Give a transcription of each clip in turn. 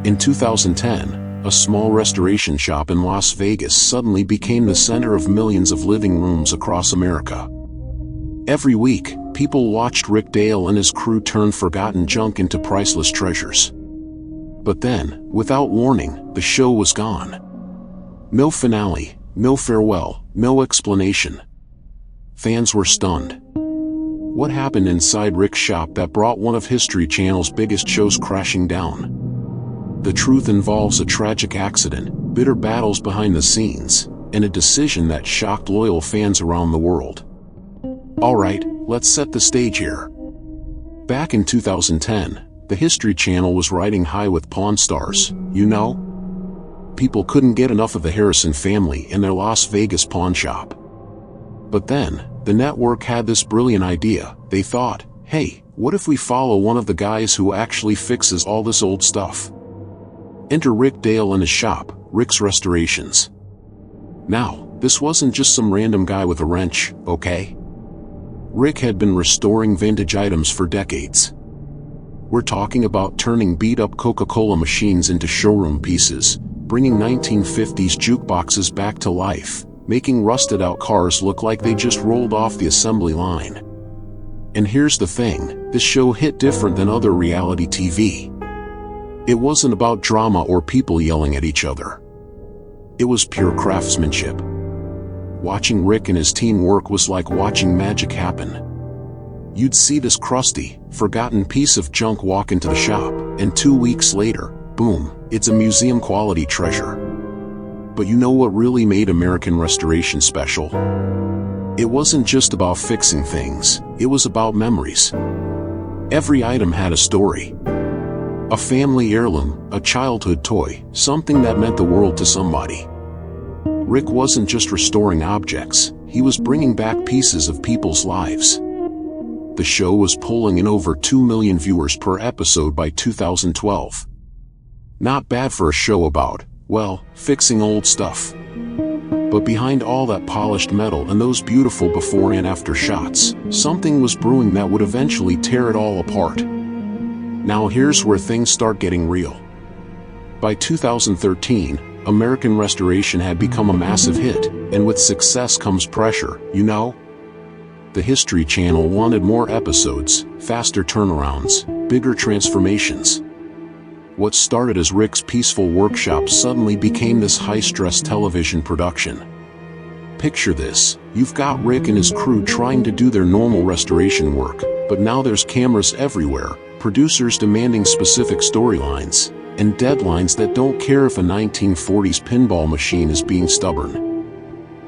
In 2010, a small restoration shop in Las Vegas suddenly became the center of millions of living rooms across America. Every week, people watched Rick Dale and his crew turn forgotten junk into priceless treasures. But then, without warning, the show was gone. No finale, no farewell, no explanation. Fans were stunned. What happened inside Rick's shop that brought one of History Channel's biggest shows crashing down? The truth involves a tragic accident, bitter battles behind the scenes, and a decision that shocked loyal fans around the world. Alright, let's set the stage here. Back in 2010, the History Channel was riding high with Pawn Stars, you know? People couldn't get enough of the Harrison family and their Las Vegas pawn shop. But then, the network had this brilliant idea. They thought, hey, what if we follow one of the guys who actually fixes all this old stuff? Enter Rick Dale and his shop, Rick's Restorations. Now, this wasn't just some random guy with a wrench, okay? Rick had been restoring vintage items for decades. We're talking about turning beat-up Coca-Cola machines into showroom pieces, bringing 1950s jukeboxes back to life, making rusted-out cars look like they just rolled off the assembly line. And here's the thing, this show hit different than other reality TV. It wasn't about drama or people yelling at each other. It was pure craftsmanship. Watching Rick and his team work was like watching magic happen. You'd see this crusty, forgotten piece of junk walk into the shop, and 2 weeks later, boom, it's a museum-quality treasure. But you know what really made American Restoration special? It wasn't just about fixing things, it was about memories. Every item had a story. A family heirloom, a childhood toy, something that meant the world to somebody. Rick wasn't just restoring objects, he was bringing back pieces of people's lives. The show was pulling in over 2 million viewers per episode by 2012. Not bad for a show about, well, fixing old stuff. But behind all that polished metal and those beautiful before and after shots, something was brewing that would eventually tear it all apart. Now here's where things start getting real. By 2013, American Restoration had become a massive hit, and with success comes pressure, you know? The History Channel wanted more episodes, faster turnarounds, bigger transformations. What started as Rick's peaceful workshop suddenly became this high-stress television production. Picture this, you've got Rick and his crew trying to do their normal restoration work, but now there's cameras everywhere, producers demanding specific storylines, and deadlines that don't care if a 1940s pinball machine is being stubborn.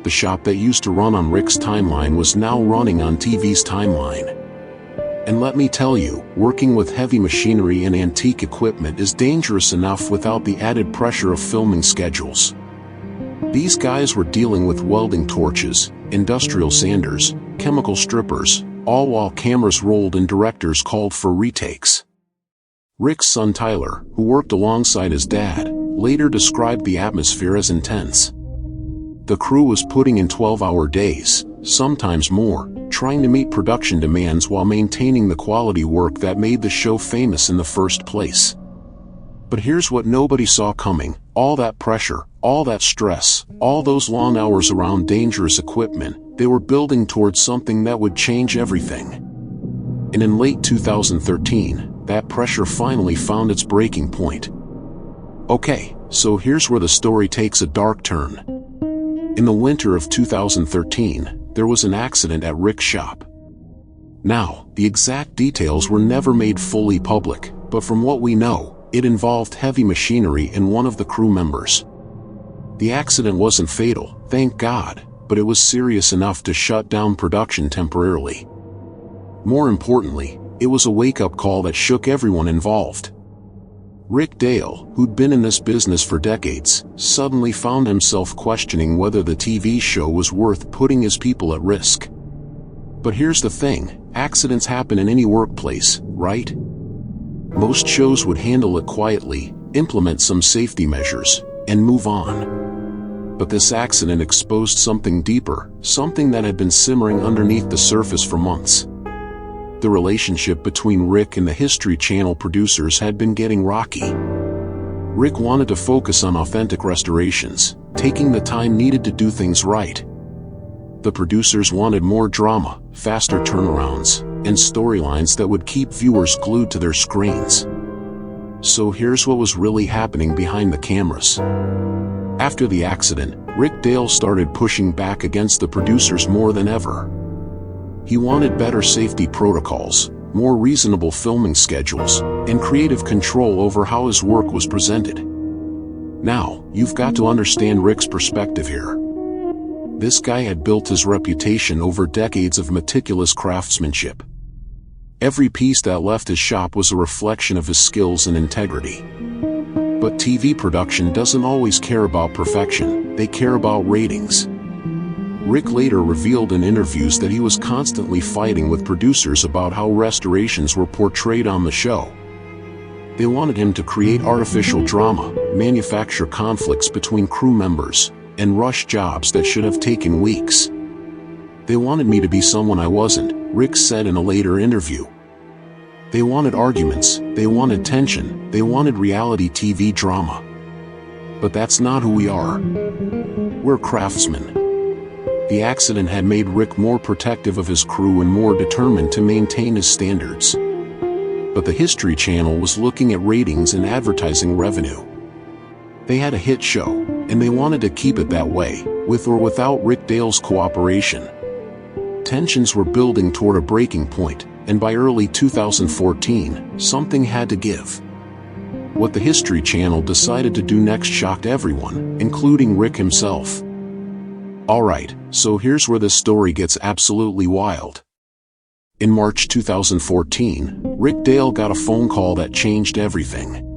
The shop that used to run on Rick's timeline was now running on TV's timeline. And let me tell you, working with heavy machinery and antique equipment is dangerous enough without the added pressure of filming schedules. These guys were dealing with welding torches, industrial sanders, chemical strippers, all while cameras rolled and directors called for retakes. Rick's son Tyler, who worked alongside his dad, later described the atmosphere as intense. The crew was putting in 12-hour days, sometimes more, trying to meet production demands while maintaining the quality work that made the show famous in the first place. But here's what nobody saw coming, all that pressure, all that stress, all those long hours around dangerous equipment, they were building towards something that would change everything. And in late 2013, that pressure finally found its breaking point. Okay, so here's where the story takes a dark turn. In the winter of 2013, there was an accident at Rick's shop. Now, the exact details were never made fully public, but from what we know, it involved heavy machinery and one of the crew members. The accident wasn't fatal, thank God, but it was serious enough to shut down production temporarily. More importantly, it was a wake-up call that shook everyone involved. Rick Dale, who'd been in this business for decades, suddenly found himself questioning whether the TV show was worth putting his people at risk. But here's the thing, accidents happen in any workplace, right? Most shows would handle it quietly, implement some safety measures, and move on. But this accident exposed something deeper, something that had been simmering underneath the surface for months. The relationship between Rick and the History Channel producers had been getting rocky. Rick wanted to focus on authentic restorations, taking the time needed to do things right. The producers wanted more drama, faster turnarounds, and storylines that would keep viewers glued to their screens. So here's what was really happening behind the cameras. After the accident, Rick Dale started pushing back against the producers more than ever. He wanted better safety protocols, more reasonable filming schedules, and creative control over how his work was presented. Now, you've got to understand Rick's perspective here. This guy had built his reputation over decades of meticulous craftsmanship. Every piece that left his shop was a reflection of his skills and integrity. But TV production doesn't always care about perfection, they care about ratings. Rick later revealed in interviews that he was constantly fighting with producers about how restorations were portrayed on the show. They wanted him to create artificial drama, manufacture conflicts between crew members, and rush jobs that should have taken weeks. They wanted me to be someone I wasn't, Rick said in a later interview. They wanted arguments, they wanted tension, they wanted reality TV drama. But that's not who we are. We're craftsmen. The accident had made Rick more protective of his crew and more determined to maintain his standards. But the History Channel was looking at ratings and advertising revenue. They had a hit show, and they wanted to keep it that way, with or without Rick Dale's cooperation. Tensions were building toward a breaking point, and by early 2014, something had to give. What the History Channel decided to do next shocked everyone, including Rick himself. Alright, so here's where this story gets absolutely wild. In March 2014, Rick Dale got a phone call that changed everything.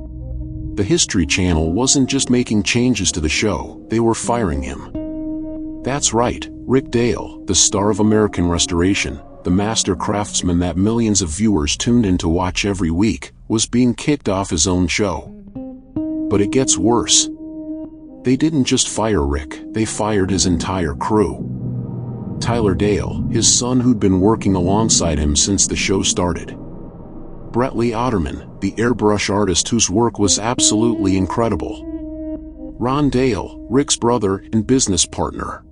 The History Channel wasn't just making changes to the show, they were firing him. That's right, Rick Dale, the star of American Restoration, the master craftsman that millions of viewers tuned in to watch every week, was being kicked off his own show. But it gets worse. They didn't just fire Rick, they fired his entire crew. Tyler Dale, his son who'd been working alongside him since the show started. Brett Lee Otterman, the airbrush artist whose work was absolutely incredible. Ron Dale, Rick's brother and business partner.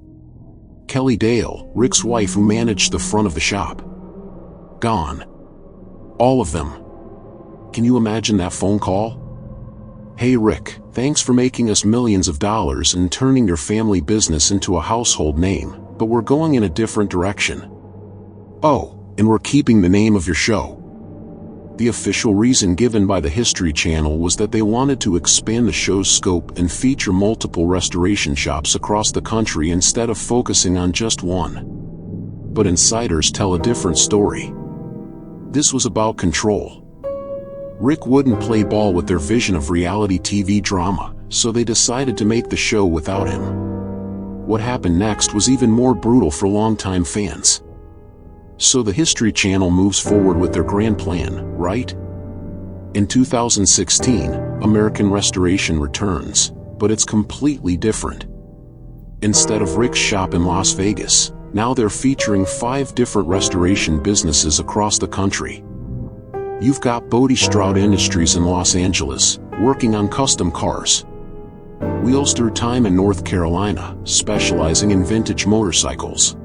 Kelly Dale, Rick's wife who managed the front of the shop. Gone. All of them. Can you imagine that phone call? Hey Rick, thanks for making us millions of dollars and turning your family business into a household name, but we're going in a different direction. Oh, and we're keeping the name of your show. The official reason given by the History Channel was that they wanted to expand the show's scope and feature multiple restoration shops across the country instead of focusing on just one. But insiders tell a different story. This was about control. Rick wouldn't play ball with their vision of reality TV drama, so they decided to make the show without him. What happened next was even more brutal for longtime fans. So the History Channel moves forward with their grand plan, right? In 2016, American Restoration returns, but it's completely different. Instead of Rick's shop in Las Vegas, now they're featuring 5 different restoration businesses across the country. You've got Bodie Stroud Industries in Los Angeles, working on custom cars. Wheels Through Time in North Carolina, specializing in vintage motorcycles.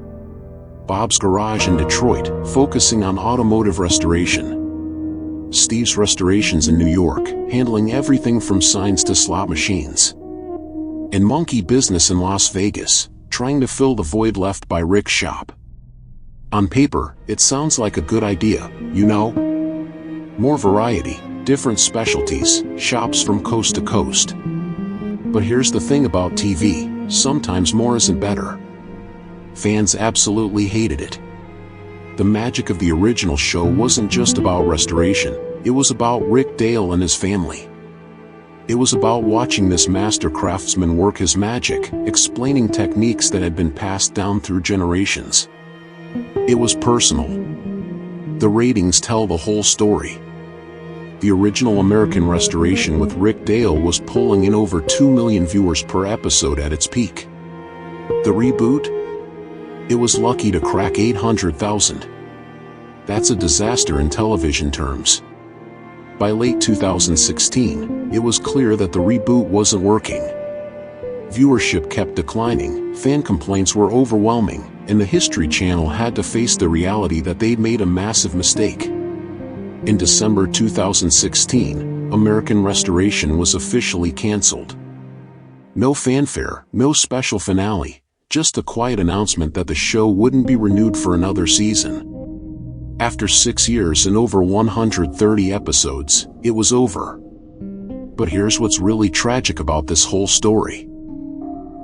Bob's Garage in Detroit, focusing on automotive restoration. Steve's Restorations in New York, handling everything from signs to slot machines. And Monkey Business in Las Vegas, trying to fill the void left by Rick's shop. On paper, it sounds like a good idea, you know? More variety, different specialties, shops from coast to coast. But here's the thing about TV, sometimes more isn't better. Fans absolutely hated it. The magic of the original show wasn't just about restoration, it was about Rick Dale and his family. It was about watching this master craftsman work his magic, explaining techniques that had been passed down through generations. It was personal. The ratings tell the whole story. The original American Restoration with Rick Dale was pulling in over 2 million viewers per episode at its peak. The reboot? It was lucky to crack 800,000. That's a disaster in television terms. By late 2016, it was clear that the reboot wasn't working. Viewership kept declining, fan complaints were overwhelming, and the History Channel had to face the reality that they'd made a massive mistake. In December 2016, American Restoration was officially canceled. No fanfare, no special finale, just a quiet announcement that the show wouldn't be renewed for another season. After 6 years and over 130 episodes, it was over. But here's what's really tragic about this whole story.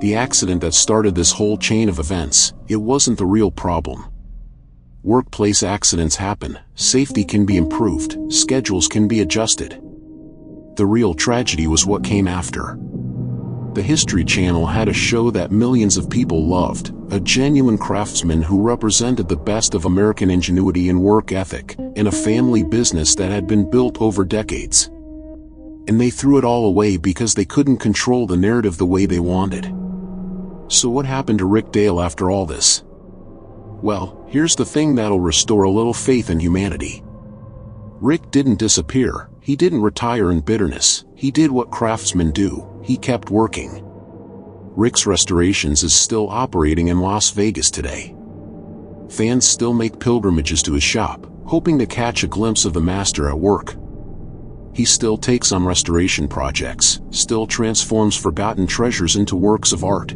The accident that started this whole chain of events, it wasn't the real problem. Workplace accidents happen, safety can be improved, schedules can be adjusted. The real tragedy was what came after. The History Channel had a show that millions of people loved, a genuine craftsman who represented the best of American ingenuity and work ethic, in a family business that had been built over decades. And they threw it all away because they couldn't control the narrative the way they wanted. So what happened to Rick Dale after all this? Well, here's the thing that'll restore a little faith in humanity. Rick didn't disappear, he didn't retire in bitterness, he did what craftsmen do, he kept working. Rick's Restorations is still operating in Las Vegas today. Fans still make pilgrimages to his shop, hoping to catch a glimpse of the master at work. He still takes on restoration projects, still transforms forgotten treasures into works of art.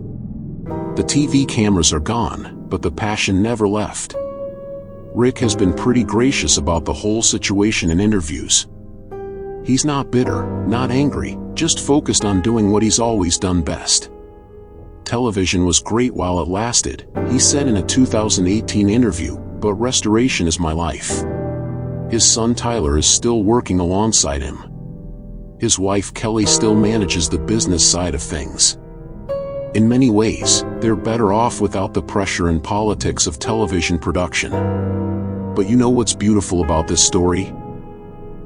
The TV cameras are gone, but the passion never left. Rick has been pretty gracious about the whole situation in interviews. He's not bitter, not angry, just focused on doing what he's always done best. Television was great while it lasted, he said in a 2018 interview, but restoration is my life. His son Tyler is still working alongside him. His wife Kelly still manages the business side of things. In many ways, they're better off without the pressure and politics of television production. But you know what's beautiful about this story?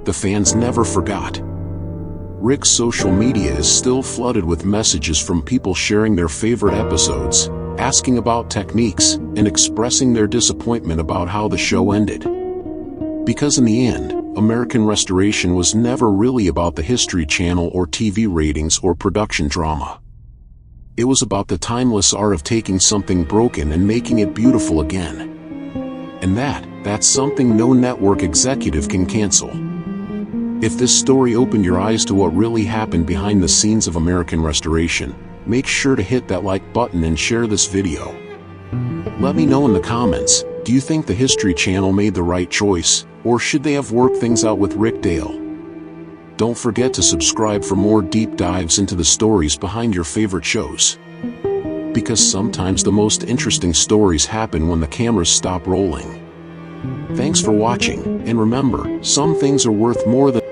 The fans never forgot. Rick's social media is still flooded with messages from people sharing their favorite episodes, asking about techniques, and expressing their disappointment about how the show ended. Because in the end, American Restoration was never really about the History Channel or TV ratings or production drama. It was about the timeless art of taking something broken and making it beautiful again. And that's something no network executive can cancel. If this story opened your eyes to what really happened behind the scenes of American Restoration, make sure to hit that like button and share this video. Let me know in the comments, do you think the History Channel made the right choice, or should they have worked things out with Rick Dale? Don't forget to subscribe for more deep dives into the stories behind your favorite shows. Because sometimes the most interesting stories happen when the cameras stop rolling. Thanks for watching, and remember, some things are worth more than